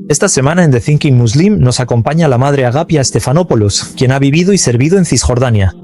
Esta semana en The Thinking Muslim nos acompaña la madre Agapia Stefanopoulos, quien ha vivido y servido en Cisjordania.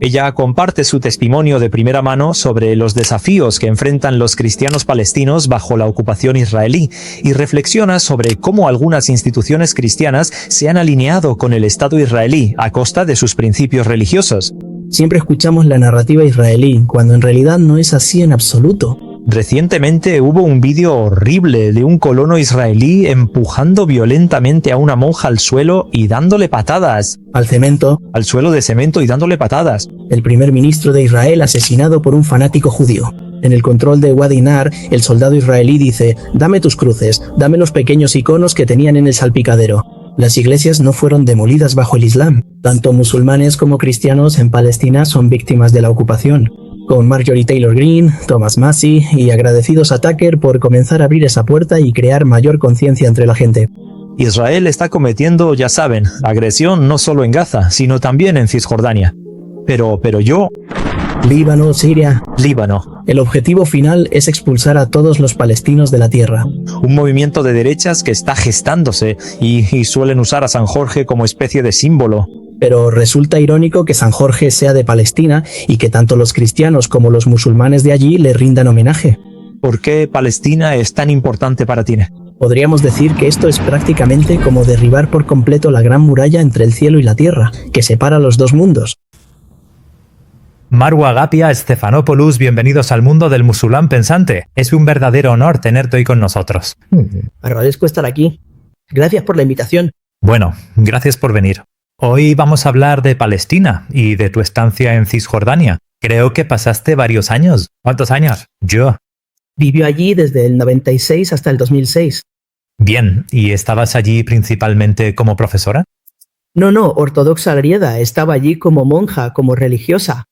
Ella comparte su testimonio de primera mano sobre los desafíos que enfrentan los cristianos palestinos bajo la ocupación israelí y reflexiona sobre cómo algunas instituciones cristianas se han alineado con el Estado israelí a costa de sus principios religiosos. Siempre escuchamos la narrativa israelí, cuando en realidad no es así en absoluto. Recientemente hubo un vídeo horrible de un colono israelí empujando violentamente a una monja al suelo y dándole patadas. Al cemento. Al suelo de cemento y dándole patadas. El primer ministro de Israel asesinado por un fanático judío. En el control de Wadi Nar, el soldado israelí dice: «Dame tus cruces, dame los pequeños iconos que tenían en el salpicadero». Las iglesias no fueron demolidas bajo el Islam. Tanto musulmanes como cristianos en Palestina son víctimas de la ocupación. Con Marjorie Taylor Greene, Thomas Massey y agradecidos a Tucker por comenzar a abrir esa puerta y crear mayor conciencia entre la gente. Israel está cometiendo, ya saben, agresión no solo en Gaza, sino también en Cisjordania. Pero yo... Líbano, Siria... Líbano. El objetivo final es expulsar a todos los palestinos de la tierra. Un movimiento de derechas que está gestándose y suelen usar a San Jorge como especie de símbolo. Pero resulta irónico que San Jorge sea de Palestina y que tanto los cristianos como los musulmanes de allí le rindan homenaje. ¿Por qué Palestina es tan importante para ti? Podríamos decir que esto es prácticamente como derribar por completo la gran muralla entre el cielo y la tierra, que separa los dos mundos. Marwa Agapia Stefanopoulos, bienvenidos al mundo del musulmán pensante. Es un verdadero honor tenerte hoy con nosotros. Agradezco estar aquí. Gracias por la invitación. Bueno, gracias por venir. Hoy vamos a hablar de Palestina y de tu estancia en Cisjordania. Creo que pasaste varios años. ¿Cuántos años? Yo. Vivió allí desde el 96 hasta el 2006. Bien, ¿y estabas allí principalmente como profesora? No, ortodoxa griega. Estaba allí como monja, como religiosa,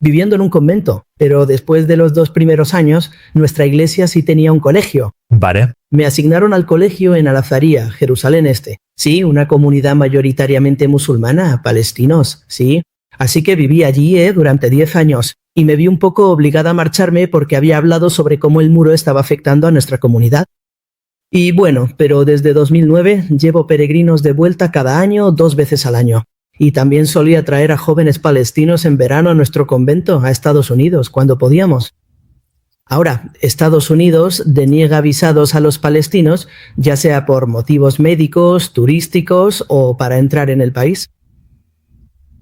viviendo en un convento. Pero después de los 2 primeros años, nuestra iglesia sí tenía un colegio. Vale. Me asignaron al colegio en Al-Azariya, Jerusalén Este. Sí, una comunidad mayoritariamente musulmana, palestinos, sí. Así que viví allí durante 10 años y me vi un poco obligada a marcharme porque había hablado sobre cómo el muro estaba afectando a nuestra comunidad. Y bueno, pero desde 2009 llevo peregrinos de vuelta cada año, 2 veces al año. Y también solía traer a jóvenes palestinos en verano a nuestro convento, a Estados Unidos, cuando podíamos. Ahora, Estados Unidos deniega visados a los palestinos, ya sea por motivos médicos, turísticos o para entrar en el país.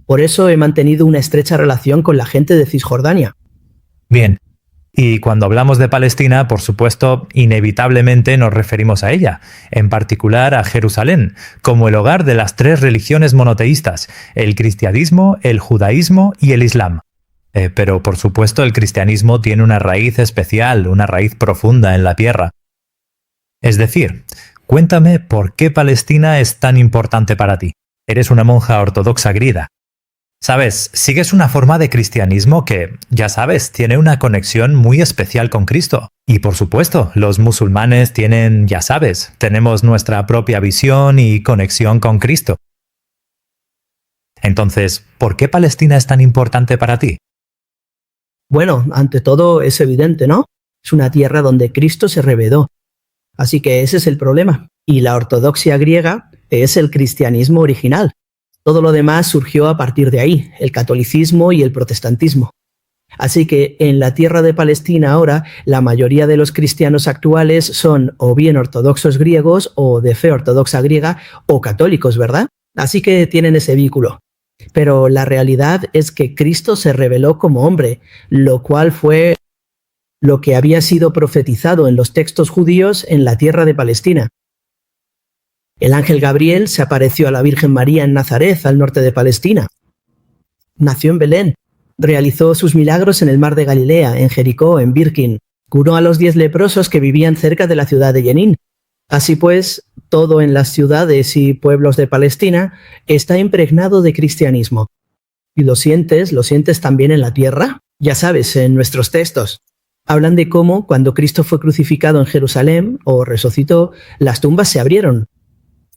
Por eso he mantenido una estrecha relación con la gente de Cisjordania. Bien. Y cuando hablamos de Palestina, por supuesto, inevitablemente nos referimos a ella, en particular a Jerusalén, como el hogar de las 3 religiones monoteístas, el cristianismo, el judaísmo y el islam. Pero por supuesto el cristianismo tiene una raíz especial, una raíz profunda en la tierra. Es decir, cuéntame por qué Palestina es tan importante para ti. Eres una monja ortodoxa griega. Sabes, sigues una forma de cristianismo que, ya sabes, tiene una conexión muy especial con Cristo. Y por supuesto, los musulmanes tienen, ya sabes, tenemos nuestra propia visión y conexión con Cristo. Entonces, ¿por qué Palestina es tan importante para ti? Bueno, ante todo es evidente, ¿no? Es una tierra donde Cristo se reveló. Así que ese es el problema. Y la ortodoxia griega es el cristianismo original. Todo lo demás surgió a partir de ahí, el catolicismo y el protestantismo. Así que en la tierra de Palestina ahora, la mayoría de los cristianos actuales son o bien ortodoxos griegos o de fe ortodoxa griega o católicos, ¿verdad? Así que tienen ese vínculo. Pero la realidad es que Cristo se reveló como hombre, lo cual fue lo que había sido profetizado en los textos judíos en la tierra de Palestina. El ángel Gabriel se apareció a la Virgen María en Nazaret, al norte de Palestina. Nació en Belén, realizó sus milagros en el mar de Galilea, en Jericó, en Birkin, curó a los 10 leprosos que vivían cerca de la ciudad de Jenin. Así pues, todo en las ciudades y pueblos de Palestina está impregnado de cristianismo. ¿Y lo sientes también en la tierra? Ya sabes, en nuestros textos. Hablan de cómo, cuando Cristo fue crucificado en Jerusalén, o resucitó, las tumbas se abrieron.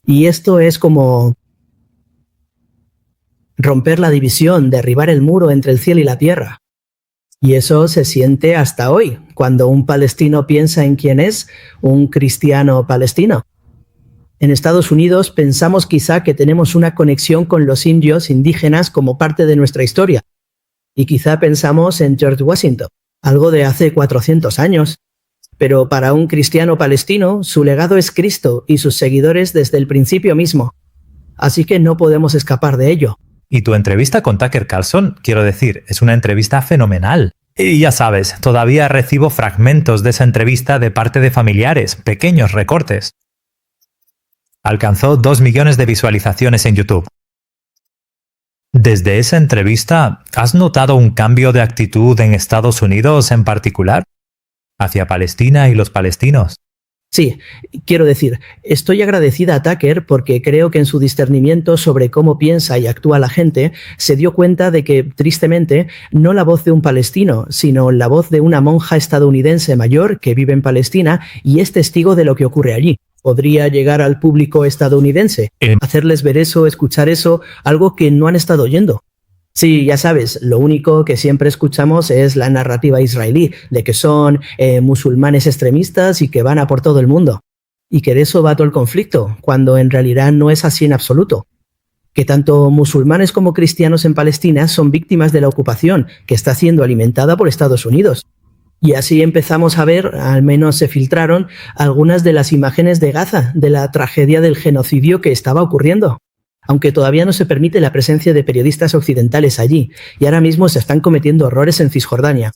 Y esto es como romper la división, derribar el muro entre el cielo y la tierra. Y eso se siente hasta hoy, cuando un palestino piensa en quién es un cristiano palestino. En Estados Unidos pensamos quizá que tenemos una conexión con los indios indígenas como parte de nuestra historia. Y quizá pensamos en George Washington, algo de hace 400 años. Pero para un cristiano palestino, su legado es Cristo y sus seguidores desde el principio mismo. Así que no podemos escapar de ello. Y tu entrevista con Tucker Carlson, quiero decir, es una entrevista fenomenal. Y ya sabes, todavía recibo fragmentos de esa entrevista de parte de familiares, pequeños recortes. Alcanzó 2 millones de visualizaciones en YouTube. Desde esa entrevista, ¿has notado un cambio de actitud en Estados Unidos en particular? Hacia Palestina y los palestinos. Sí, quiero decir, estoy agradecida a Tucker porque creo que en su discernimiento sobre cómo piensa y actúa la gente, se dio cuenta de que, tristemente, no la voz de un palestino, sino la voz de una monja estadounidense mayor que vive en Palestina y es testigo de lo que ocurre allí. Podría llegar al público estadounidense, hacerles ver eso, escuchar eso, algo que no han estado oyendo. Sí, ya sabes, lo único que siempre escuchamos es la narrativa israelí, de que son musulmanes extremistas y que van a por todo el mundo. Y que de eso va todo el conflicto, cuando en realidad no es así en absoluto. Que tanto musulmanes como cristianos en Palestina son víctimas de la ocupación, que está siendo alimentada por Estados Unidos. Y así empezamos a ver, al menos se filtraron, algunas de las imágenes de Gaza, de la tragedia del genocidio que estaba ocurriendo. Aunque todavía no se permite la presencia de periodistas occidentales allí, y ahora mismo se están cometiendo horrores en Cisjordania.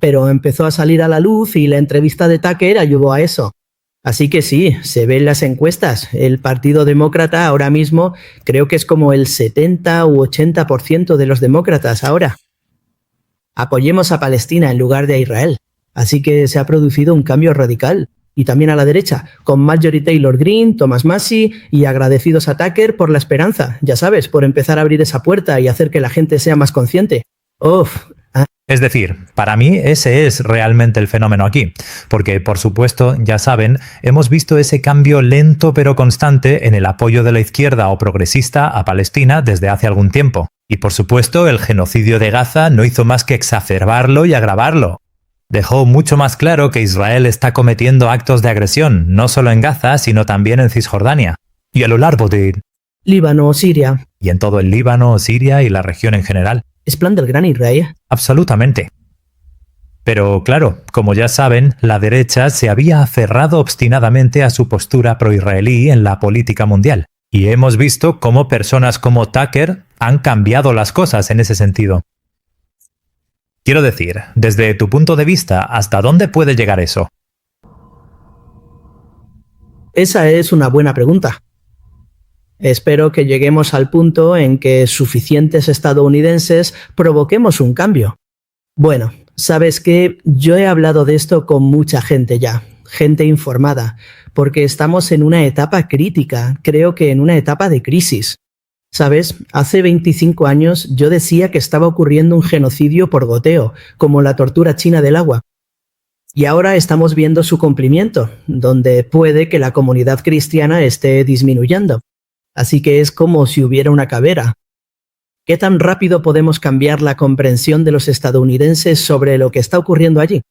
Pero empezó a salir a la luz y la entrevista de Tucker ayudó a eso. Así que sí, se ve en las encuestas. El Partido Demócrata ahora mismo creo que es como el 70 u 80% de los demócratas ahora. Apoyemos a Palestina en lugar de a Israel. Así que se ha producido un cambio radical. Y también a la derecha, con Marjorie Taylor Greene, Thomas Massie y agradecidos a Tucker por la esperanza, ya sabes, por empezar a abrir esa puerta y hacer que la gente sea más consciente. Es decir, para mí ese es realmente el fenómeno aquí, porque por supuesto, ya saben, hemos visto ese cambio lento pero constante en el apoyo de la izquierda o progresista a Palestina desde hace algún tiempo. Y por supuesto, el genocidio de Gaza no hizo más que exacerbarlo y agravarlo. Dejó mucho más claro que Israel está cometiendo actos de agresión, no solo en Gaza, sino también en Cisjordania. Y a lo largo de Líbano, Siria. Y en todo el Líbano, Siria y la región en general. ¿Es plan del gran Israel? Absolutamente. Pero claro, como ya saben, la derecha se había aferrado obstinadamente a su postura pro-israelí en la política mundial. Y hemos visto cómo personas como Tucker han cambiado las cosas en ese sentido. Quiero decir, desde tu punto de vista, ¿hasta dónde puede llegar eso? Esa es una buena pregunta. Espero que lleguemos al punto en que suficientes estadounidenses provoquemos un cambio. Bueno, sabes que yo he hablado de esto con mucha gente ya, gente informada, porque estamos en una etapa crítica, creo que en una etapa de crisis. ¿Sabes? Hace 25 años yo decía que estaba ocurriendo un genocidio por goteo, como la tortura china del agua. Y ahora estamos viendo su cumplimiento, donde puede que la comunidad cristiana esté disminuyendo. Así que es como si hubiera una cavera. ¿Qué tan rápido podemos cambiar la comprensión de los estadounidenses sobre lo que está ocurriendo allí?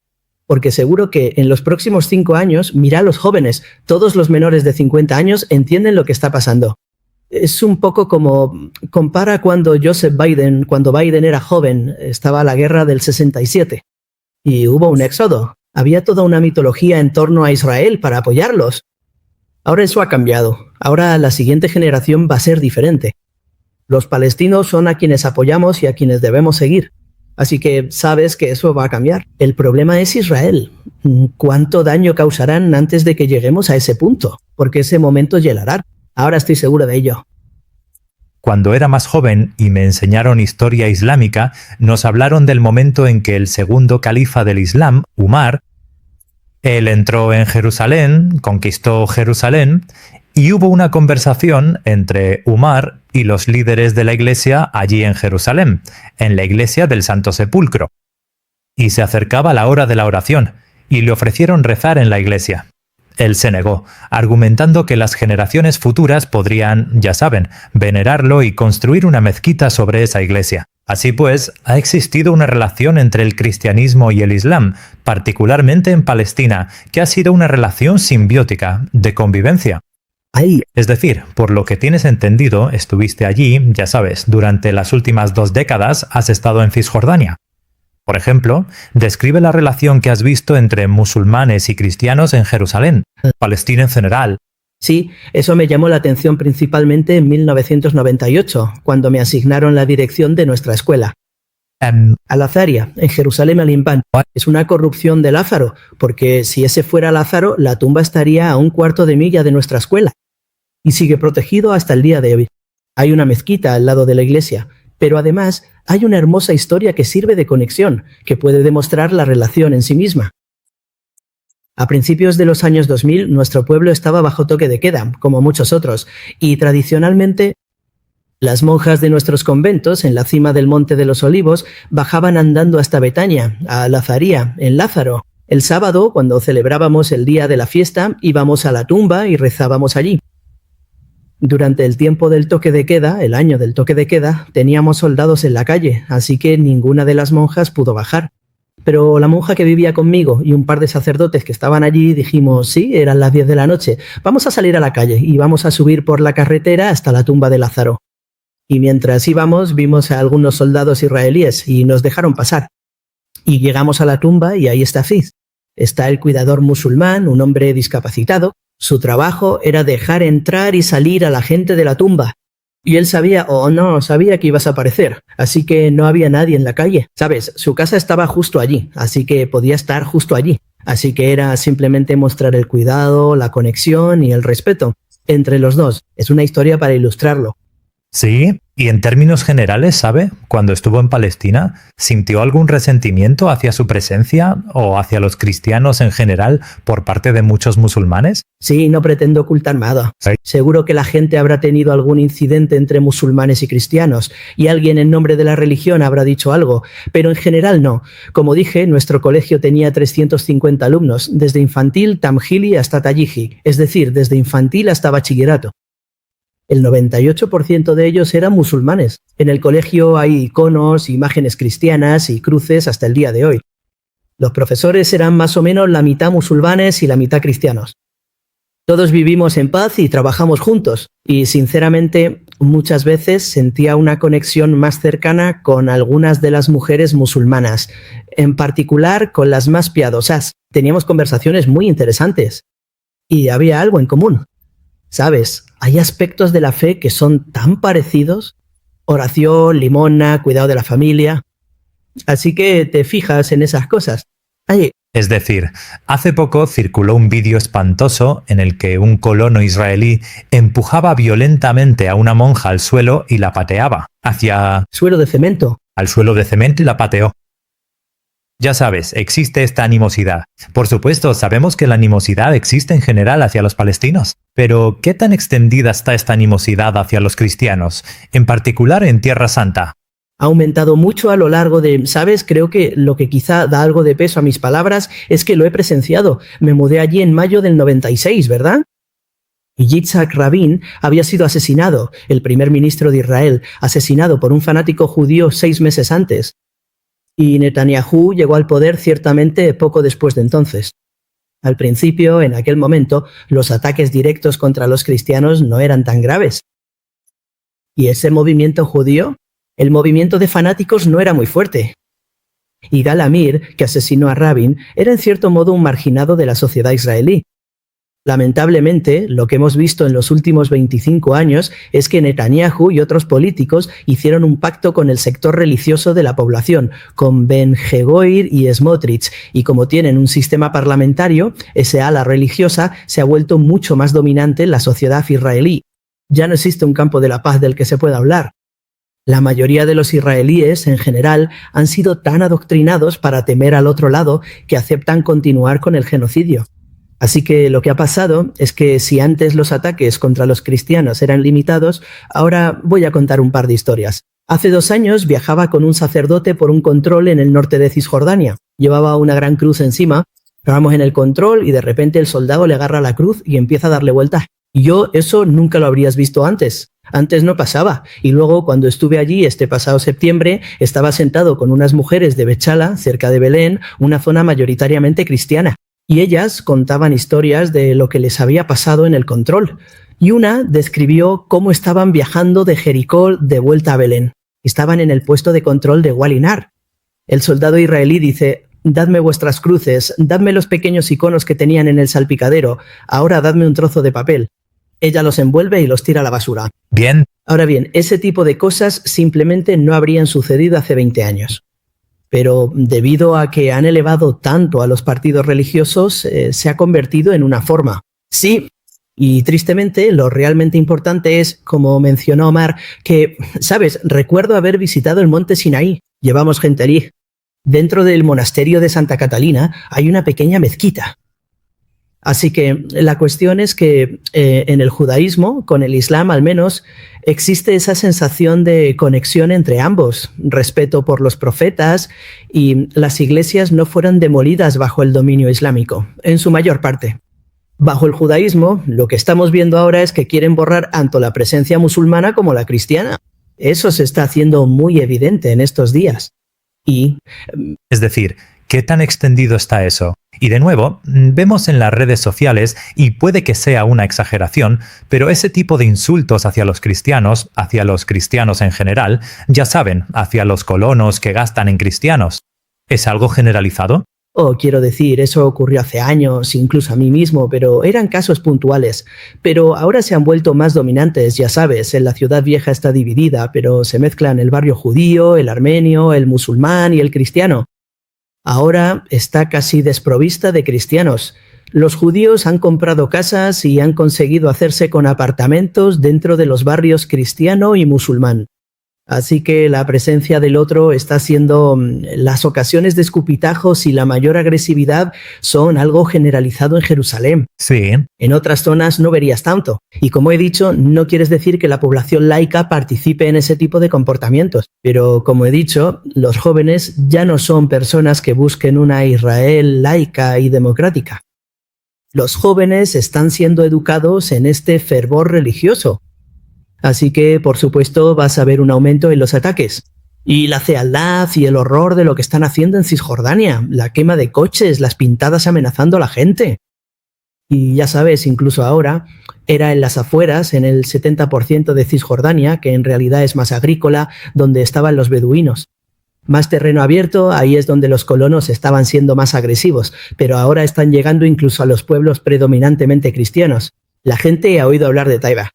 Porque seguro que en los próximos 5 años, mira a los jóvenes, todos los menores de 50 años entienden lo que está pasando. Es un poco como, compara cuando cuando Biden era joven, estaba la guerra del 67. Y hubo un éxodo. Había toda una mitología en torno a Israel para apoyarlos. Ahora eso ha cambiado. Ahora la siguiente generación va a ser diferente. Los palestinos son a quienes apoyamos y a quienes debemos seguir. Así que sabes que eso va a cambiar. El problema es Israel. ¿Cuánto daño causarán antes de que lleguemos a ese punto? Porque ese momento llegará. Ahora estoy seguro de ello. Cuando era más joven y me enseñaron historia islámica, nos hablaron del momento en que el segundo califa del Islam, Umar, él entró en Jerusalén, conquistó Jerusalén, y hubo una conversación entre Umar y los líderes de la iglesia allí en Jerusalén, en la iglesia del Santo Sepulcro. Y se acercaba la hora de la oración, y le ofrecieron rezar en la iglesia. Él se negó, argumentando que las generaciones futuras podrían, ya saben, venerarlo y construir una mezquita sobre esa iglesia. Así pues, ha existido una relación entre el cristianismo y el islam, particularmente en Palestina, que ha sido una relación simbiótica, de convivencia. Ahí, Es decir, por lo que tienes entendido, estuviste allí, ya sabes, durante las últimas 2 décadas has estado en Cisjordania. Por ejemplo, describe la relación que has visto entre musulmanes y cristianos en Jerusalén, Palestina en general. sí, eso me llamó la atención principalmente en 1998, cuando me asignaron la dirección de nuestra escuela. Al-Azaria, en Jerusalén Alimbán. Es una corrupción de Lázaro, porque si ese fuera Lázaro, la tumba estaría a 1/4 de milla de nuestra escuela. Y sigue protegido hasta el día de hoy. Hay una mezquita al lado de la iglesia, pero además hay una hermosa historia que sirve de conexión, que puede demostrar la relación en sí misma. A principios de los años 2000, nuestro pueblo estaba bajo toque de queda, como muchos otros, y tradicionalmente las monjas de nuestros conventos, en la cima del Monte de los Olivos, bajaban andando hasta Betania, a Al-Azaria, en Lázaro. El sábado, cuando celebrábamos el día de la fiesta, íbamos a la tumba y rezábamos allí. Durante el tiempo del toque de queda, el año del toque de queda, teníamos soldados en la calle, así que ninguna de las monjas pudo bajar. Pero la monja que vivía conmigo y un par de sacerdotes que estaban allí dijimos, sí, eran las 10 de la noche, vamos a salir a la calle y vamos a subir por la carretera hasta la tumba de Lázaro. Y mientras íbamos, vimos a algunos soldados israelíes y nos dejaron pasar. Y llegamos a la tumba y ahí está Aziz. Está el cuidador musulmán, un hombre discapacitado. Su trabajo era dejar entrar y salir a la gente de la tumba. Y él sabía, o no, sabía que ibas a aparecer, así que no había nadie en la calle. ¿Sabes? Su casa estaba justo allí, así que podía estar justo allí. Así que era simplemente mostrar el cuidado, la conexión y el respeto entre los dos. Es una historia para ilustrarlo. Sí, y en términos generales, ¿sabe? Cuando estuvo en Palestina, ¿sintió algún resentimiento hacia su presencia o hacia los cristianos en general por parte de muchos musulmanes? Sí, no pretendo ocultar nada. Sí. Seguro que la gente habrá tenido algún incidente entre musulmanes y cristianos, y alguien en nombre de la religión habrá dicho algo, pero en general no. Como dije, nuestro colegio tenía 350 alumnos, desde infantil, tamjili hasta tayiji, es decir, desde infantil hasta bachillerato. El 98% de ellos eran musulmanes. En el colegio hay iconos, imágenes cristianas y cruces hasta el día de hoy. Los profesores eran más o menos la mitad musulmanes y la mitad cristianos. Todos vivimos en paz y trabajamos juntos, y sinceramente muchas veces sentía una conexión más cercana con algunas de las mujeres musulmanas, en particular con las más piadosas. Teníamos conversaciones muy interesantes y había algo en común. ¿Sabes? Hay aspectos de la fe que son tan parecidos. Oración, limosna, cuidado de la familia. Así que te fijas en esas cosas. Oye, Es decir, hace poco circuló un vídeo espantoso en el que un colono israelí empujaba violentamente a una monja al suelo y la pateaba suelo de cemento. al suelo de cemento y la pateó. Ya sabes, existe esta animosidad. Por supuesto, sabemos que la animosidad existe en general hacia los palestinos. Pero, ¿qué tan extendida está esta animosidad hacia los cristianos, en particular en Tierra Santa? Ha aumentado mucho a lo largo de, ¿sabes? Creo que lo que quizá da algo de peso a mis palabras es que lo he presenciado. Me mudé allí en mayo del 96, ¿verdad? Y Yitzhak Rabin había sido asesinado, el primer ministro de Israel, asesinado por un fanático judío 6 meses antes. Y Netanyahu llegó al poder ciertamente poco después de entonces. Al principio, en aquel momento, los ataques directos contra los cristianos no eran tan graves. Y ese movimiento judío, el movimiento de fanáticos no era muy fuerte. Y Gal Amir, que asesinó a Rabin, era en cierto modo un marginado de la sociedad israelí. Lamentablemente, lo que hemos visto en los últimos 25 años es que Netanyahu y otros políticos hicieron un pacto con el sector religioso de la población, con Ben-Gvir y Smotrich, y como tienen un sistema parlamentario, esa ala religiosa se ha vuelto mucho más dominante en la sociedad israelí. Ya no existe un campo de la paz del que se pueda hablar. La mayoría de los israelíes, en general, han sido tan adoctrinados para temer al otro lado que aceptan continuar con el genocidio. Así que lo que ha pasado es que si antes los ataques contra los cristianos eran limitados, ahora voy a contar un par de historias. Hace 2 años viajaba con un sacerdote por un control en el norte de Cisjordania. Llevaba una gran cruz encima. Estábamos en el control y de repente el soldado le agarra la cruz y empieza a darle vueltas. Y yo eso nunca lo habrías visto antes. Antes no pasaba. Y luego cuando estuve allí este pasado septiembre, estaba sentado con unas mujeres de Bechala, cerca de Belén, una zona mayoritariamente cristiana. Y ellas contaban historias de lo que les había pasado en el control. y una describió cómo estaban viajando de Jericó de vuelta a Belén. Estaban en el puesto de control de Walinar. El soldado israelí dice: «Dadme vuestras cruces, dadme los pequeños iconos que tenían en el salpicadero, ahora dadme un trozo de papel». Ella los envuelve y los tira a la basura. Bien. Ahora bien, ese tipo de cosas simplemente no habrían sucedido hace 20 años. Pero debido a que han elevado tanto a los partidos religiosos, se ha convertido en una forma. Sí, y tristemente lo realmente importante es, como mencionó Omar, que, ¿sabes? Recuerdo haber visitado el monte Sinaí. Llevamos gente allí. Dentro del monasterio de Santa Catalina hay una pequeña mezquita. Así que la cuestión es que en el judaísmo, con el islam al menos, existe esa sensación de conexión entre ambos, respeto por los profetas, y las iglesias no fueron demolidas bajo el dominio islámico, en su mayor parte. Bajo el judaísmo, lo que estamos viendo ahora es que quieren borrar tanto la presencia musulmana como la cristiana. Eso se está haciendo muy evidente en estos días. Es decir, ¿qué tan extendido está eso? Y de nuevo, vemos en las redes sociales, y puede que sea una exageración, pero ese tipo de insultos hacia los cristianos en general, ya saben, hacia los colonos que gastan en cristianos. ¿Es algo generalizado? Quiero decir, eso ocurrió hace años, incluso a mí mismo, pero eran casos puntuales. Pero ahora se han vuelto más dominantes, ya sabes, en la ciudad vieja está dividida, pero se mezclan el barrio judío, el armenio, el musulmán y el cristiano. Ahora está casi desprovista de cristianos. Los judíos han comprado casas y han conseguido hacerse con apartamentos dentro de los barrios cristiano y musulmán. Así que la presencia del otro está siendo... Las ocasiones de escupitajos y la mayor agresividad son algo generalizado en Jerusalén. Sí. En otras zonas no verías tanto. Y como he dicho, no quieres decir que la población laica participe en ese tipo de comportamientos. Pero como he dicho, los jóvenes ya no son personas que busquen una Israel laica y democrática. Los jóvenes están siendo educados en este fervor religioso. Así que, por supuesto, vas a ver un aumento en los ataques. Y la fealdad y el horror de lo que están haciendo en Cisjordania, la quema de coches, las pintadas amenazando a la gente. Y ya sabes, incluso ahora, era en las afueras, en el 70% de Cisjordania, que en realidad es más agrícola, donde estaban los beduinos. Más terreno abierto, ahí es donde los colonos estaban siendo más agresivos, pero ahora están llegando incluso a los pueblos predominantemente cristianos. La gente ha oído hablar de Taiba.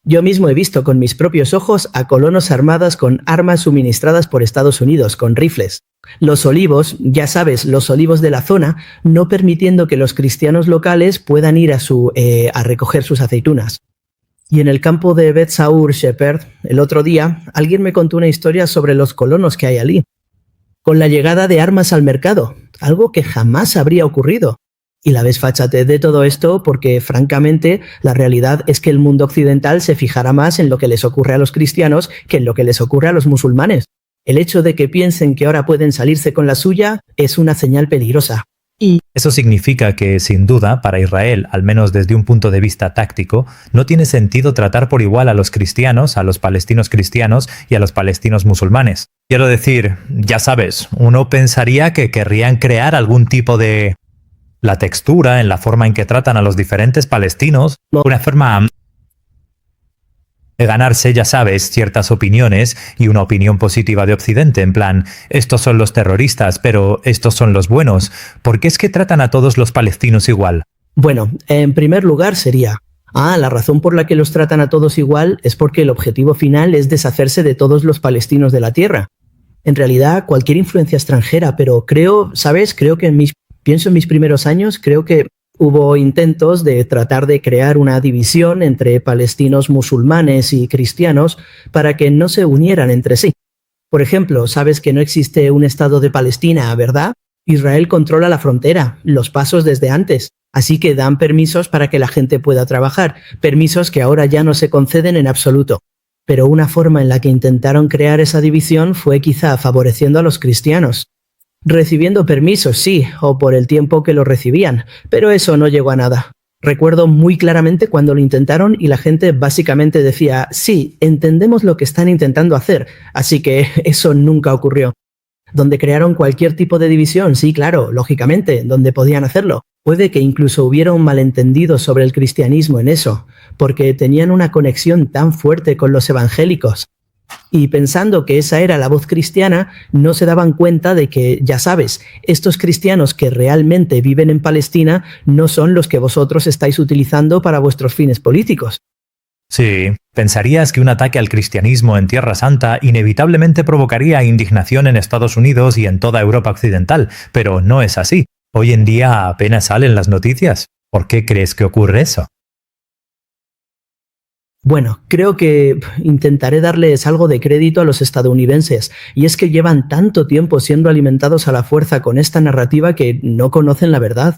Yo mismo he visto con mis propios ojos a colonos armadas con armas suministradas por Estados Unidos, con rifles. Los olivos, ya sabes, los olivos de la zona, no permitiendo que los cristianos locales puedan ir a recoger sus aceitunas. Y en el campo de Bet Saur Shepherd, el otro día, alguien me contó una historia sobre los colonos que hay allí. Con la llegada de armas al mercado, algo que jamás habría ocurrido. Y la desfachatez de todo esto porque, francamente, la realidad es que el mundo occidental se fijará más en lo que les ocurre a los cristianos que en lo que les ocurre a los musulmanes. El hecho de que piensen que ahora pueden salirse con la suya es una señal peligrosa. Y eso significa que, sin duda, para Israel, al menos desde un punto de vista táctico, no tiene sentido tratar por igual a los cristianos, a los palestinos cristianos y a los palestinos musulmanes. Quiero decir, ya sabes, uno pensaría que querrían crear algún tipo de... La textura en la forma en que tratan a los diferentes palestinos, una forma de ganarse, ya sabes, ciertas opiniones y una opinión positiva de Occidente, en plan, estos son los terroristas, pero estos son los buenos. ¿Por qué es que tratan a todos los palestinos igual? Bueno, en primer lugar sería, la razón por la que los tratan a todos igual es porque el objetivo final es deshacerse de todos los palestinos de la tierra. En realidad, cualquier influencia extranjera, pero creo que pienso en mis primeros años, creo que hubo intentos de tratar de crear una división entre palestinos musulmanes y cristianos para que no se unieran entre sí. Por ejemplo, sabes que no existe un Estado de Palestina, ¿verdad? Israel controla la frontera, los pasos desde antes, así que dan permisos para que la gente pueda trabajar, permisos que ahora ya no se conceden en absoluto. Pero una forma en la que intentaron crear esa división fue quizá favoreciendo a los cristianos. Recibiendo permisos, sí, o por el tiempo que lo recibían, pero eso no llegó a nada. Recuerdo muy claramente cuando lo intentaron y la gente básicamente decía, sí, entendemos lo que están intentando hacer, así que eso nunca ocurrió. donde crearon cualquier tipo de división, sí, claro, lógicamente, donde podían hacerlo. Puede que incluso hubiera un malentendido sobre el cristianismo en eso, porque tenían una conexión tan fuerte con los evangélicos. Y pensando que esa era la voz cristiana, no se daban cuenta de que, ya sabes, estos cristianos que realmente viven en Palestina no son los que vosotros estáis utilizando para vuestros fines políticos. Sí, pensarías que un ataque al cristianismo en Tierra Santa inevitablemente provocaría indignación en Estados Unidos y en toda Europa occidental, pero no es así. Hoy en día apenas salen las noticias. ¿Por qué crees que ocurre eso? Bueno, creo que intentaré darles algo de crédito a los estadounidenses, y es que llevan tanto tiempo siendo alimentados a la fuerza con esta narrativa que no conocen la verdad.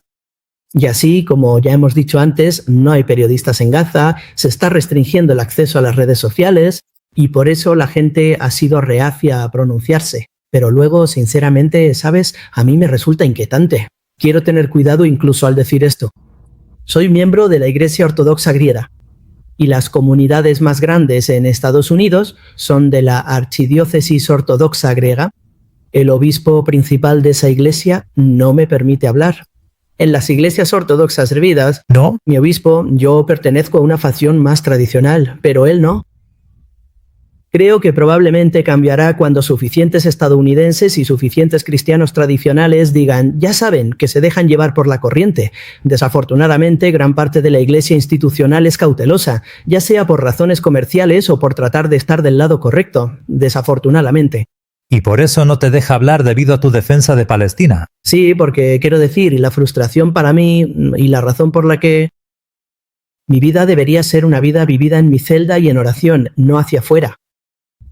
Y así, como ya hemos dicho antes, no hay periodistas en Gaza, se está restringiendo el acceso a las redes sociales, y por eso la gente ha sido reacia a pronunciarse. Pero luego, sinceramente, ¿sabes? A mí me resulta inquietante. Quiero tener cuidado incluso al decir esto. Soy miembro de la Iglesia Ortodoxa Griega, y las comunidades más grandes en Estados Unidos son de la Archidiócesis Ortodoxa Griega. El obispo principal de esa iglesia no me permite hablar. En las iglesias ortodoxas servidas, ¿No? mi obispo, yo pertenezco a una facción más tradicional, pero él no. Creo que probablemente cambiará cuando suficientes estadounidenses y suficientes cristianos tradicionales digan, ya saben, que se dejan llevar por la corriente. Desafortunadamente, gran parte de la iglesia institucional es cautelosa, ya sea por razones comerciales o por tratar de estar del lado correcto, desafortunadamente. Y por eso no te deja hablar debido a tu defensa de Palestina. Sí, porque quiero decir, y la frustración para mí, y la razón por la que mi vida debería ser una vida vivida en mi celda y en oración, no hacia afuera.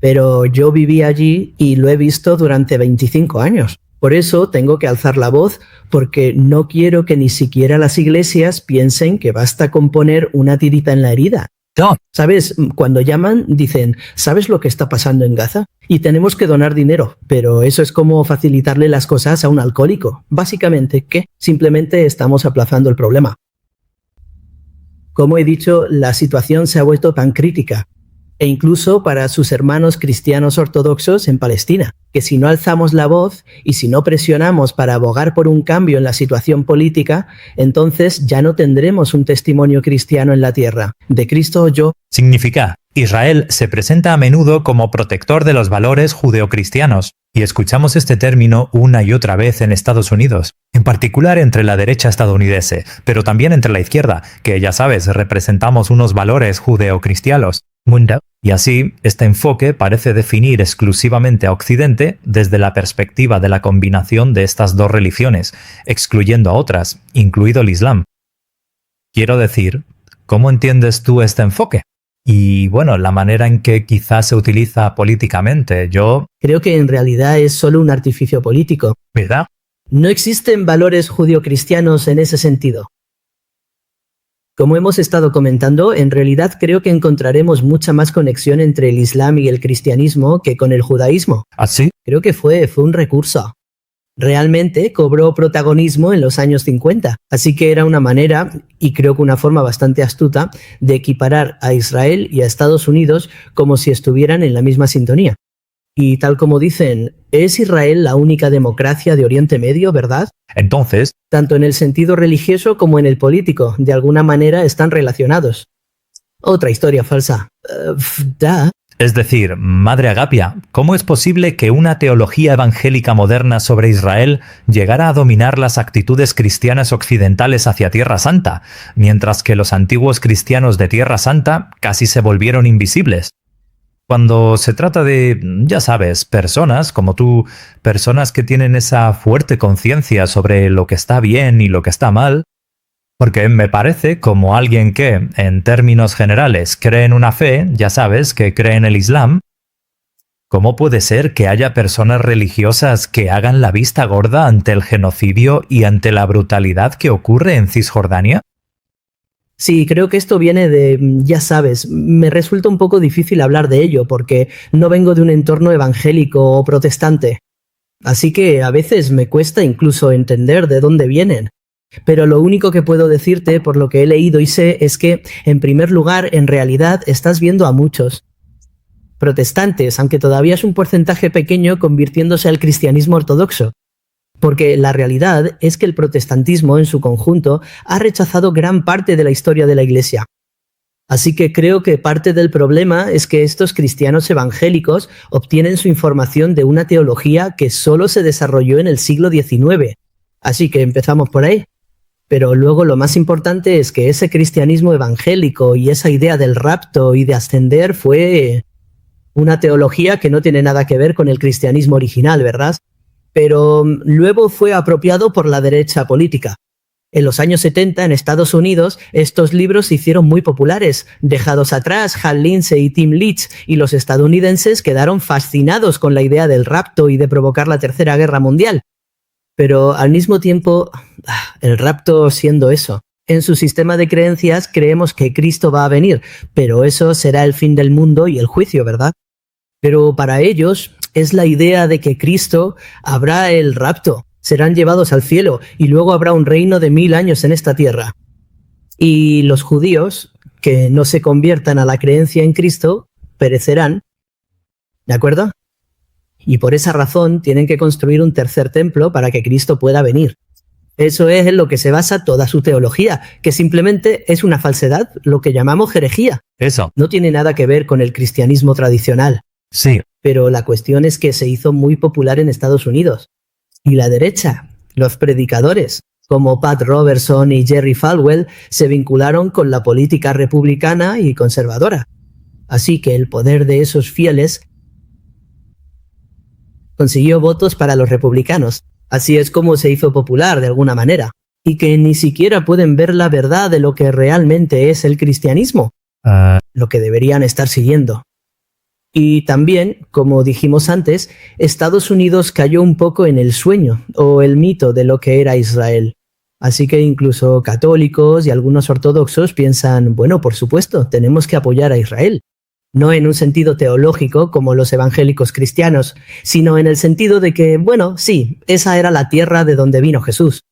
Pero yo viví allí y lo he visto durante 25 años. Por eso tengo que alzar la voz, porque no quiero que ni siquiera las iglesias piensen que basta con poner una tirita en la herida. No. ¿Sabes? Cuando llaman, dicen, ¿sabes lo que está pasando en Gaza? Y tenemos que donar dinero, pero eso es como facilitarle las cosas a un alcohólico. Básicamente, ¿qué? Simplemente estamos aplazando el problema. Como he dicho, la situación se ha vuelto tan crítica, e incluso para sus hermanos cristianos ortodoxos en Palestina, que si no alzamos la voz y si no presionamos para abogar por un cambio en la situación política, entonces ya no tendremos un testimonio cristiano en la tierra. De Cristo yo. Significa, Israel se presenta a menudo como protector de los valores judeocristianos, y escuchamos este término una y otra vez en Estados Unidos, en particular entre la derecha estadounidense, pero también entre la izquierda, que ya sabes, representamos unos valores judeocristianos. Y así, este enfoque parece definir exclusivamente a Occidente desde la perspectiva de la combinación de estas dos religiones, excluyendo a otras, incluido el Islam. Quiero decir, ¿cómo entiendes tú este enfoque? Y bueno, la manera en que quizás se utiliza políticamente, yo... Creo que en realidad es solo un artificio político. ¿Verdad? No existen valores judio-cristianos en ese sentido. Como hemos estado comentando, en realidad creo que encontraremos mucha más conexión entre el Islam y el cristianismo que con el judaísmo. ¿Así? Creo que fue un recurso. Realmente cobró protagonismo en los años 50, así que era una manera, y creo que una forma bastante astuta, de equiparar a Israel y a Estados Unidos como si estuvieran en la misma sintonía. Y tal como dicen, ¿es Israel la única democracia de Oriente Medio, verdad? Entonces, Tanto en el sentido religioso como en el político, de alguna manera están relacionados. Otra historia falsa. es decir, Madre Agapia, ¿cómo es posible que una teología evangélica moderna sobre Israel llegara a dominar las actitudes cristianas occidentales hacia Tierra Santa, mientras que los antiguos cristianos de Tierra Santa casi se volvieron invisibles? Cuando se trata de, ya sabes, personas como tú, personas que tienen esa fuerte conciencia sobre lo que está bien y lo que está mal, porque me parece como alguien que, en términos generales, cree en una fe, ya sabes, que cree en el Islam, ¿cómo puede ser que haya personas religiosas que hagan la vista gorda ante el genocidio y ante la brutalidad que ocurre en Cisjordania? Sí, creo que esto viene de, ya sabes, me resulta un poco difícil hablar de ello porque no vengo de un entorno evangélico o protestante. Así que a veces me cuesta incluso entender de dónde vienen. Pero lo único que puedo decirte, por lo que he leído y sé, es que, en primer lugar, en realidad estás viendo a muchos. protestantes, aunque todavía es un porcentaje pequeño convirtiéndose al cristianismo ortodoxo. Porque la realidad es que el protestantismo en su conjunto ha rechazado gran parte de la historia de la Iglesia. Así que creo que parte del problema es que estos cristianos evangélicos obtienen su información de una teología que solo se desarrolló en el siglo XIX. Así que empezamos por ahí. Pero luego lo más importante es que ese cristianismo evangélico y esa idea del rapto y de ascender fue una teología que no tiene nada que ver con el cristianismo original, ¿verdad? Pero luego fue apropiado por la derecha política. En los años 70, en Estados Unidos, estos libros se hicieron muy populares. Dejados atrás, Hal Lindsey y Tim Leach, y los estadounidenses quedaron fascinados con la idea del rapto y de provocar la Tercera Guerra Mundial. Pero al mismo tiempo, el rapto siendo eso. En su sistema de creencias creemos que Cristo va a venir, pero eso será el fin del mundo y el juicio, ¿verdad? Pero para ellos es la idea de que Cristo habrá el rapto, serán llevados al cielo y luego habrá un reino de 1000 años en esta tierra. Y los judíos que no se conviertan a la creencia en Cristo perecerán, ¿de acuerdo? Y por esa razón tienen que construir un tercer templo para que Cristo pueda venir. Eso es en lo que se basa toda su teología, que simplemente es una falsedad, lo que llamamos herejía. Eso. No tiene nada que ver con el cristianismo tradicional. Sí. Pero la cuestión es que se hizo muy popular en Estados Unidos. Y la derecha, los predicadores, como Pat Robertson y Jerry Falwell, se vincularon con la política republicana y conservadora. Así que el poder de esos fieles consiguió votos para los republicanos. Así es como se hizo popular de alguna manera. Y que ni siquiera pueden ver la verdad de lo que realmente es el cristianismo. Lo que deberían estar siguiendo. Y también, como dijimos antes, Estados Unidos cayó un poco en el sueño o el mito de lo que era Israel. Así que incluso católicos y algunos ortodoxos piensan, bueno, por supuesto, tenemos que apoyar a Israel. No en un sentido teológico como los evangélicos cristianos, sino en el sentido de que, bueno, sí, esa era la tierra de donde vino Jesús.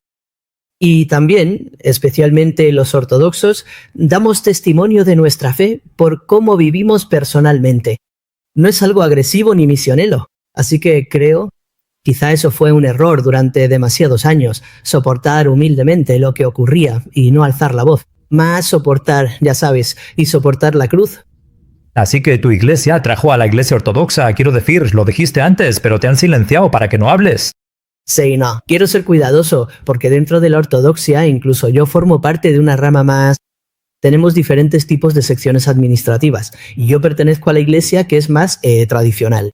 Y también, especialmente los ortodoxos, damos testimonio de nuestra fe por cómo vivimos personalmente. No es algo agresivo ni misionero, así que creo, quizá eso fue un error durante demasiados años, soportar humildemente lo que ocurría y no alzar la voz, más soportar, ya sabes, y soportar la cruz. Así que tu iglesia trajo a la iglesia ortodoxa, quiero decir, lo dijiste antes, pero te han silenciado para que no hables. Sí, no, quiero ser cuidadoso, porque dentro de la ortodoxia, incluso yo formo parte de una rama más. Tenemos diferentes tipos de secciones administrativas, y yo pertenezco a la iglesia que es más tradicional.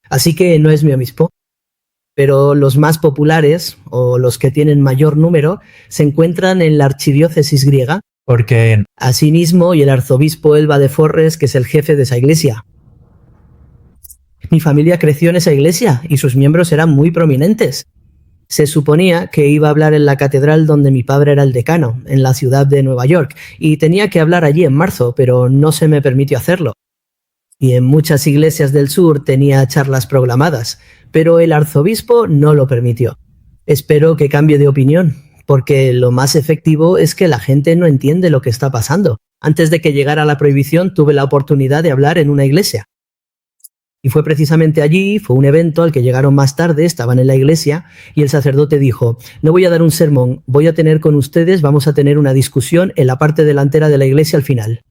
Así que no es mi obispo. Pero los más populares, o los que tienen mayor número, se encuentran en la archidiócesis griega. Porque Asimismo, y el arzobispo Elba de Forres, que es el jefe de esa iglesia. Mi familia creció en esa iglesia, y sus miembros eran muy prominentes. Se suponía que iba a hablar en la catedral donde mi padre era el decano, en la ciudad de Nueva York, y tenía que hablar allí en marzo, pero no se me permitió hacerlo. Y en muchas iglesias del sur tenía charlas programadas, pero el arzobispo no lo permitió. Espero que cambie de opinión, porque lo más efectivo es que la gente no entiende lo que está pasando. Antes de que llegara la prohibición tuve la oportunidad de hablar en una iglesia. Y fue precisamente allí, fue un evento al que llegaron más tarde, estaban en la iglesia, y el sacerdote dijo, no voy a dar un sermón, voy a tener con ustedes, vamos a tener una discusión en la parte delantera de la iglesia al final.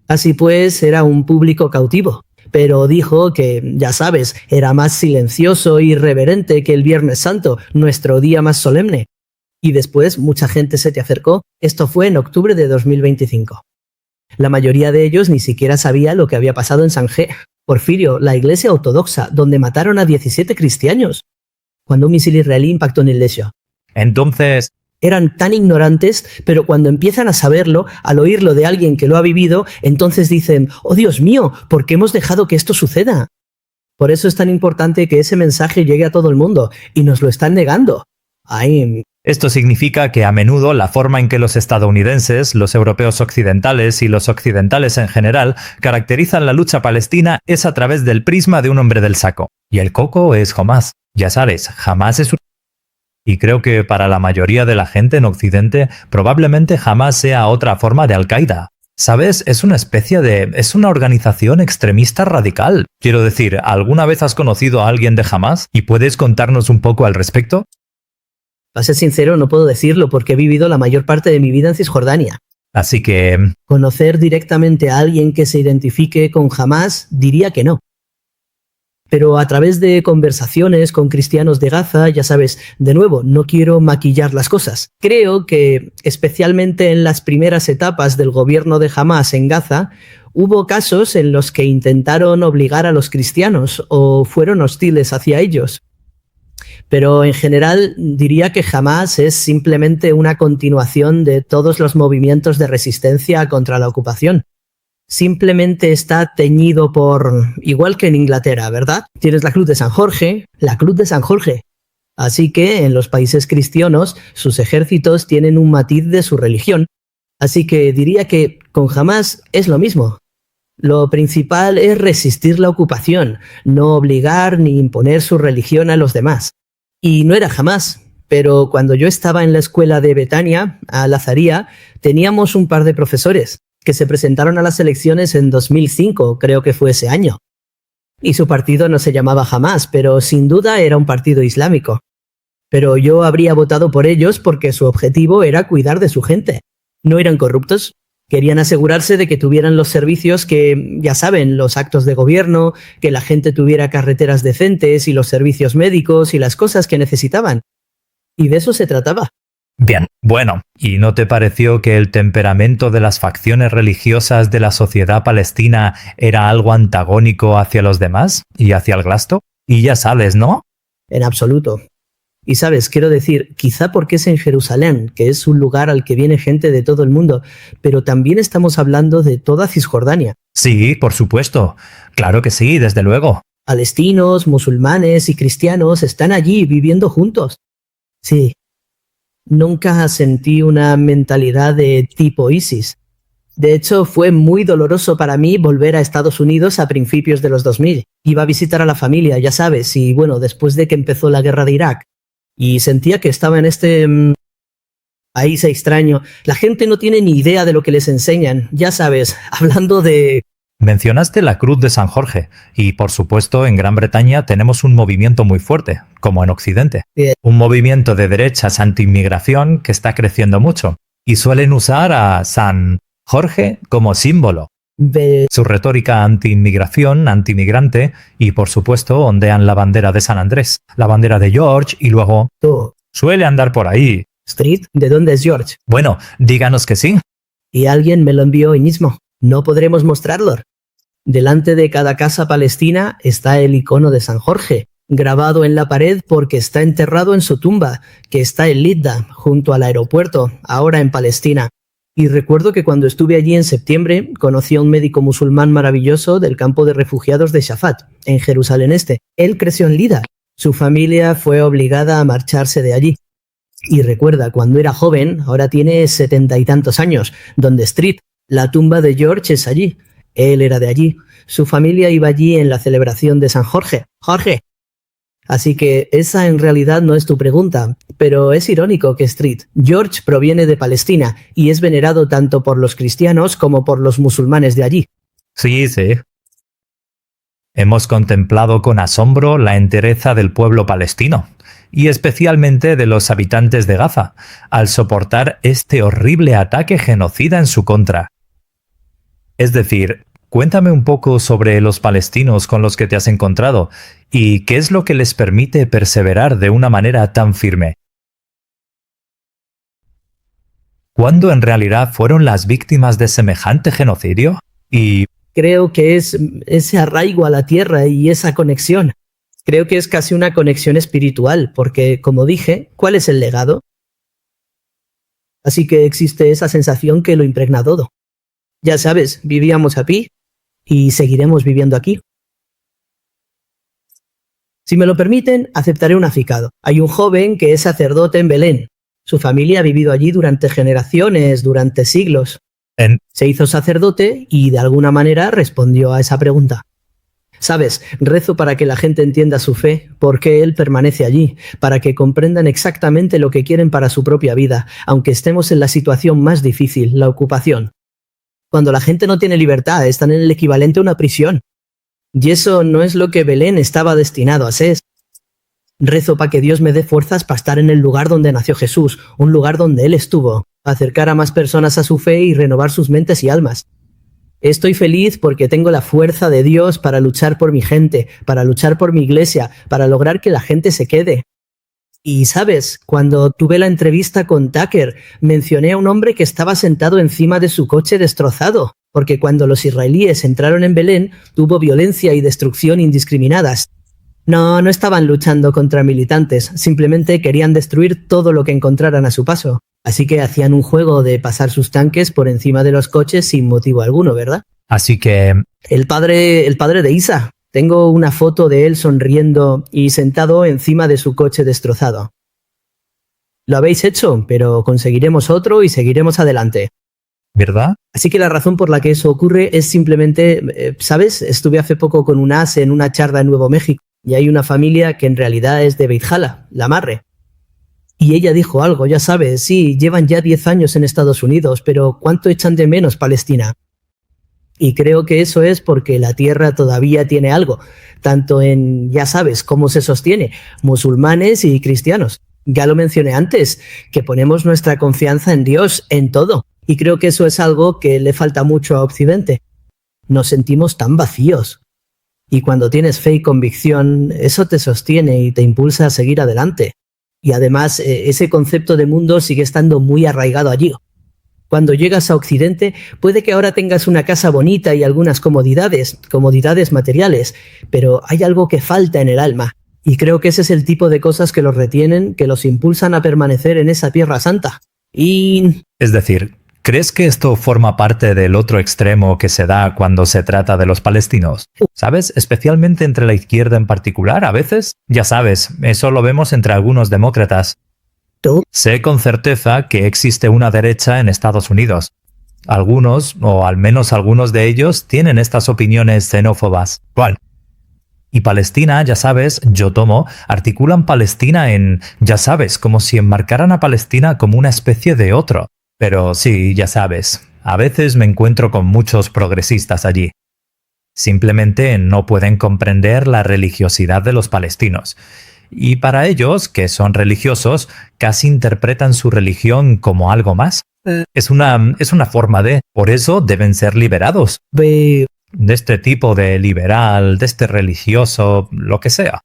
Así pues, era un público cautivo, pero dijo que, ya sabes, era más silencioso y reverente que el Viernes Santo, nuestro día más solemne. Y después mucha gente se te acercó, esto fue en octubre de 2025. La mayoría de ellos ni siquiera sabía lo que había pasado en San G. Porfirio, la iglesia ortodoxa, donde mataron a 17 cristianos, cuando un misil israelí impactó en el Lesio. entonces, Eran tan ignorantes, pero cuando empiezan a saberlo, al oírlo de alguien que lo ha vivido, entonces dicen, ¡oh Dios mío! ¿Por qué hemos dejado que esto suceda? Por eso es tan importante que ese mensaje llegue a todo el mundo, y nos lo están negando. Ay, esto significa que a menudo la forma en que los estadounidenses, los europeos occidentales y los occidentales en general caracterizan la lucha palestina es a través del prisma de un hombre del saco. Y el coco es Hamás. Ya sabes, Hamás es un... Y creo que para la mayoría de la gente en Occidente probablemente Hamás sea otra forma de Al-Qaeda. ¿Sabes? Es una organización extremista radical. Quiero decir, ¿alguna vez has conocido a alguien de Hamás? ¿Y puedes contarnos un poco al respecto? Para ser sincero, no puedo decirlo porque he vivido la mayor parte de mi vida en Cisjordania. Así que... Conocer directamente a alguien que se identifique con Hamás, diría que no. Pero a través de conversaciones con cristianos de Gaza, ya sabes, de nuevo, no quiero maquillar las cosas. Creo que, especialmente en las primeras etapas del gobierno de Hamás en Gaza, hubo casos en los que intentaron obligar a los cristianos o fueron hostiles hacia ellos. Pero en general diría que Hamás es simplemente una continuación de todos los movimientos de resistencia contra la ocupación. Simplemente está teñido por... igual que en Inglaterra, ¿verdad? Tienes la Cruz de San Jorge, la Cruz de San Jorge. Así que en los países cristianos sus ejércitos tienen un matiz de su religión. Así que diría que con Hamás es lo mismo. Lo principal es resistir la ocupación, no obligar ni imponer su religión a los demás. Y no era Hamás, pero cuando yo estaba en la escuela de Betania, Al-Azariya, teníamos un par de profesores que se presentaron a las elecciones en 2005, creo que fue ese año. Y su partido no se llamaba Hamás, pero sin duda era un partido islámico. Pero yo habría votado por ellos porque su objetivo era cuidar de su gente. No eran corruptos. Querían asegurarse de que tuvieran los servicios que, ya saben, los actos de gobierno, que la gente tuviera carreteras decentes y los servicios médicos y las cosas que necesitaban. Y de eso se trataba. Bien, bueno, ¿y no te pareció que el temperamento de las facciones religiosas de la sociedad palestina era algo antagónico hacia los demás y hacia el Glasto? Y ya sabes, ¿no? En absoluto. Y sabes, quiero decir, quizá porque es en Jerusalén, que es un lugar al que viene gente de todo el mundo, pero también estamos hablando de toda Cisjordania. Sí, por supuesto. Claro que sí, desde luego. Palestinos, musulmanes y cristianos están allí viviendo juntos. Sí. Nunca sentí una mentalidad de tipo ISIS. De hecho, fue muy doloroso para mí volver a Estados Unidos a principios de los 2000. Iba a visitar a la familia, ya sabes, y bueno, después de que empezó la guerra de Irak. Y sentía que estaba en este país extraño. La gente no tiene ni idea de lo que les enseñan, ya sabes, hablando de... Mencionaste la Cruz de San Jorge, y por supuesto en Gran Bretaña tenemos un movimiento muy fuerte, como en Occidente. Un movimiento de derechas anti-inmigración que está creciendo mucho, y suelen usar a San Jorge como símbolo. Su retórica anti-inmigración, anti-migrante, y por supuesto ondean la bandera de San Andrés, la bandera de George, y luego... Suele andar por ahí. Street, ¿de dónde es George? Bueno, díganos que sí. Y alguien me lo envió hoy mismo. No podremos mostrarlo. Delante de cada casa palestina está el icono de San Jorge, grabado en la pared porque está enterrado en su tumba, que está en Lidda, junto al aeropuerto, ahora en Palestina. Y recuerdo que cuando estuve allí en septiembre, conocí a un médico musulmán maravilloso del campo de refugiados de Shafat, en Jerusalén Este. Él creció en Lidda. Su familia fue obligada a marcharse de allí. Y recuerda, cuando era joven, ahora tiene 70 y tantos años, donde Street, la tumba de George, es allí. Él era de allí. Su familia iba allí en la celebración de San Jorge. ¡Jorge! Así que esa en realidad no es tu pregunta, pero es irónico que Street, George, proviene de Palestina y es venerado tanto por los cristianos como por los musulmanes de allí. Sí, sí. Hemos contemplado con asombro la entereza del pueblo palestino, y especialmente de los habitantes de Gaza, al soportar este horrible ataque genocida en su contra. Es decir, cuéntame un poco sobre los palestinos con los que te has encontrado y qué es lo que les permite perseverar de una manera tan firme. ¿Cuándo en realidad fueron las víctimas de semejante genocidio? Y... Creo que es ese arraigo a la tierra y esa conexión. Creo que es casi una conexión espiritual, porque, como dije, ¿cuál es el legado? Así que existe esa sensación que lo impregna todo. Ya sabes, vivíamos aquí y seguiremos viviendo aquí. Si me lo permiten, aceptaré un aficado. Hay un joven que es sacerdote en Belén. Su familia ha vivido allí durante generaciones, durante siglos. Se hizo sacerdote y de alguna manera respondió a esa pregunta. Sabes, rezo para que la gente entienda su fe, por qué él permanece allí, para que comprendan exactamente lo que quieren para su propia vida, aunque estemos en la situación más difícil, la ocupación. Cuando la gente no tiene libertad, están en el equivalente a una prisión. Y eso no es lo que Belén estaba destinado a ser. Rezo para que Dios me dé fuerzas para estar en el lugar donde nació Jesús, un lugar donde Él estuvo, acercar a más personas a su fe y renovar sus mentes y almas. Estoy feliz porque tengo la fuerza de Dios para luchar por mi gente, para luchar por mi iglesia, para lograr que la gente se quede. Y sabes, cuando tuve la entrevista con Tucker, mencioné a un hombre que estaba sentado encima de su coche destrozado, porque cuando los israelíes entraron en Belén, hubo violencia y destrucción indiscriminadas. No estaban luchando contra militantes, simplemente querían destruir todo lo que encontraran a su paso. Así que hacían un juego de pasar sus tanques por encima de los coches sin motivo alguno, ¿verdad? Así que... El padre de Isa. Tengo una foto de él sonriendo y sentado encima de su coche destrozado. Lo habéis hecho, pero conseguiremos otro y seguiremos adelante. ¿Verdad? Así que la razón por la que eso ocurre es simplemente, ¿sabes? Estuve hace poco con un as en una charla en Nuevo México y hay una familia que en realidad es de Beit Jala, la Marre. Y ella dijo algo, ya sabes, sí, llevan ya 10 años en Estados Unidos, pero ¿cuánto echan de menos Palestina? Y creo que eso es porque la tierra todavía tiene algo, tanto en, ya sabes, cómo se sostiene, musulmanes y cristianos. Ya lo mencioné antes, que ponemos nuestra confianza en Dios, en todo. Y creo que eso es algo que le falta mucho a Occidente. Nos sentimos tan vacíos. Y cuando tienes fe y convicción, eso te sostiene y te impulsa a seguir adelante. Y además, ese concepto de mundo sigue estando muy arraigado allí. Cuando llegas a Occidente, puede que ahora tengas una casa bonita y algunas comodidades materiales, pero hay algo que falta en el alma. Y creo que ese es el tipo de cosas que los retienen, que los impulsan a permanecer en esa tierra santa. Es decir, ¿crees que esto forma parte del otro extremo que se da cuando se trata de los palestinos? ¿Sabes? Especialmente entre la izquierda en particular, a veces. Ya sabes, eso lo vemos entre algunos demócratas. ¿Tú? Sé con certeza que existe una derecha en Estados Unidos. Algunos, o al menos algunos de ellos, tienen estas opiniones xenófobas. ¿Cuál? Y Palestina, ya sabes, articulan Palestina en, ya sabes, como si enmarcaran a Palestina como una especie de otro. Pero sí, ya sabes, a veces me encuentro con muchos progresistas allí. Simplemente no pueden comprender la religiosidad de los palestinos. Y para ellos, que son religiosos, casi interpretan su religión como algo más. Es una forma de... Por eso deben ser liberados. De este tipo de liberal, de este religioso, lo que sea.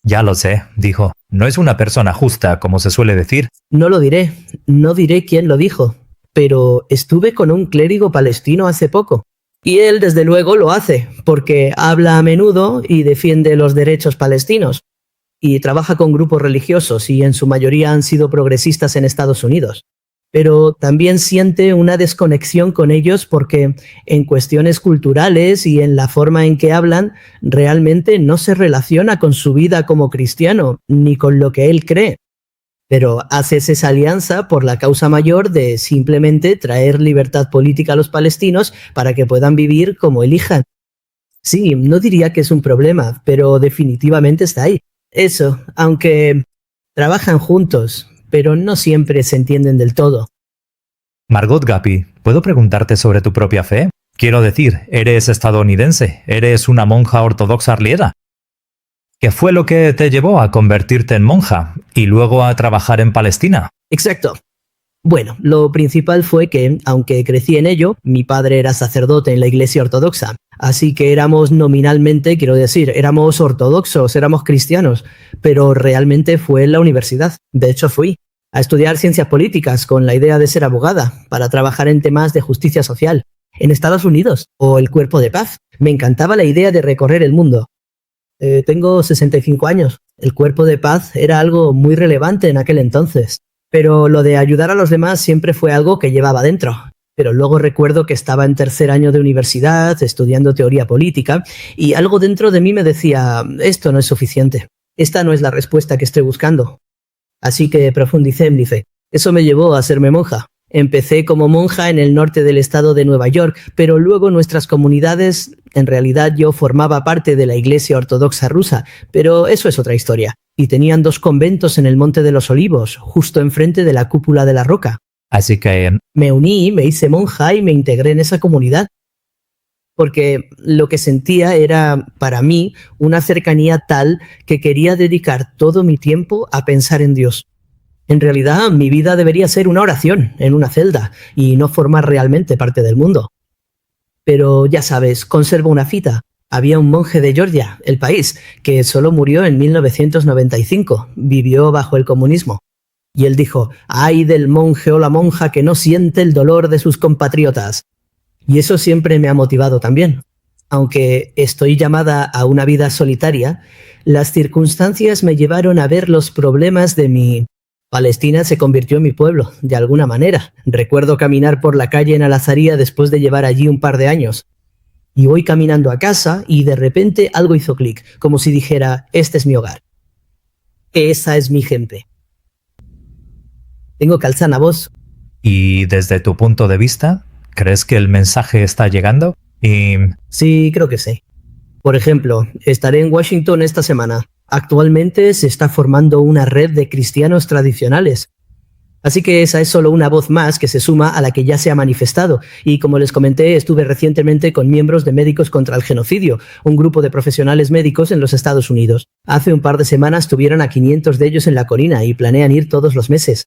Ya lo sé, dijo. No es una persona justa, como se suele decir. No lo diré. No diré quién lo dijo. Pero estuve con un clérigo palestino hace poco. Y él, desde luego, lo hace, porque habla a menudo y defiende los derechos palestinos. Y trabaja con grupos religiosos y en su mayoría han sido progresistas en Estados Unidos. Pero también siente una desconexión con ellos porque en cuestiones culturales y en la forma en que hablan, realmente no se relaciona con su vida como cristiano, ni con lo que él cree. Pero haces esa alianza por la causa mayor de simplemente traer libertad política a los palestinos para que puedan vivir como elijan. Sí, no diría que es un problema, pero definitivamente está ahí. Eso, aunque trabajan juntos, pero no siempre se entienden del todo. Margot Guppy, ¿puedo preguntarte sobre tu propia fe? Quiero decir, eres estadounidense, eres una monja ortodoxa arliera. ¿Qué fue lo que te llevó a convertirte en monja y luego a trabajar en Palestina? Exacto. Bueno, lo principal fue que, aunque crecí en ello, mi padre era sacerdote en la iglesia ortodoxa. Así que éramos nominalmente, quiero decir, éramos ortodoxos, éramos cristianos, pero realmente fue en la universidad. De hecho, fui a estudiar ciencias políticas con la idea de ser abogada, para trabajar en temas de justicia social, en Estados Unidos, o el Cuerpo de Paz. Me encantaba la idea de recorrer el mundo. Tengo 65 años. El Cuerpo de Paz era algo muy relevante en aquel entonces. Pero lo de ayudar a los demás siempre fue algo que llevaba dentro. Pero luego recuerdo que estaba en tercer año de universidad, estudiando teoría política, y algo dentro de mí me decía, esto no es suficiente. Esta no es la respuesta que estoy buscando. Así que profundicé en mi fe. Eso me llevó a hacerme monja. Empecé como monja en el norte del estado de Nueva York, pero luego nuestras comunidades, en realidad yo formaba parte de la iglesia ortodoxa rusa, pero eso es otra historia. Y tenían 2 conventos en el Monte de los Olivos, justo enfrente de la Cúpula de la Roca. Así que Me uní, me hice monja y me integré en esa comunidad. Porque lo que sentía era, para mí, una cercanía tal que quería dedicar todo mi tiempo a pensar en Dios. En realidad, mi vida debería ser una oración en una celda y no formar realmente parte del mundo. Pero ya sabes, conservo una cita. Había un monje de Georgia, el país, que solo murió en 1995, vivió bajo el comunismo. Y él dijo, ¡ay del monje o la monja que no siente el dolor de sus compatriotas! Y eso siempre me ha motivado también. Aunque estoy llamada a una vida solitaria, las circunstancias me llevaron a ver los problemas de mi... Palestina se convirtió en mi pueblo, de alguna manera. Recuerdo caminar por la calle en Al-Azariya después de llevar allí un par de años. Y voy caminando a casa y de repente algo hizo clic, como si dijera, este es mi hogar. Esa es mi gente. Tengo calzana voz. ¿y desde tu punto de vista, crees que el mensaje está llegando? Y Sí, creo que sí. Por ejemplo, estaré en Washington esta semana. Actualmente se está formando una red de cristianos tradicionales. Así que esa es solo una voz más que se suma a la que ya se ha manifestado. Y como les comenté, estuve recientemente con miembros de Médicos contra el Genocidio, un grupo de profesionales médicos en los Estados Unidos. Hace un par de semanas tuvieron a 500 de ellos en la colina y planean ir todos los meses.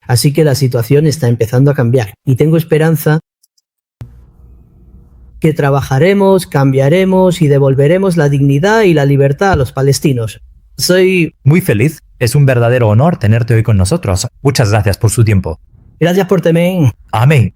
Así que la situación está empezando a cambiar y tengo esperanza que trabajaremos, cambiaremos y devolveremos la dignidad y la libertad a los palestinos. Soy... muy feliz. Es un verdadero honor tenerte hoy con nosotros. Muchas gracias por su tiempo. Gracias por tener... Amén.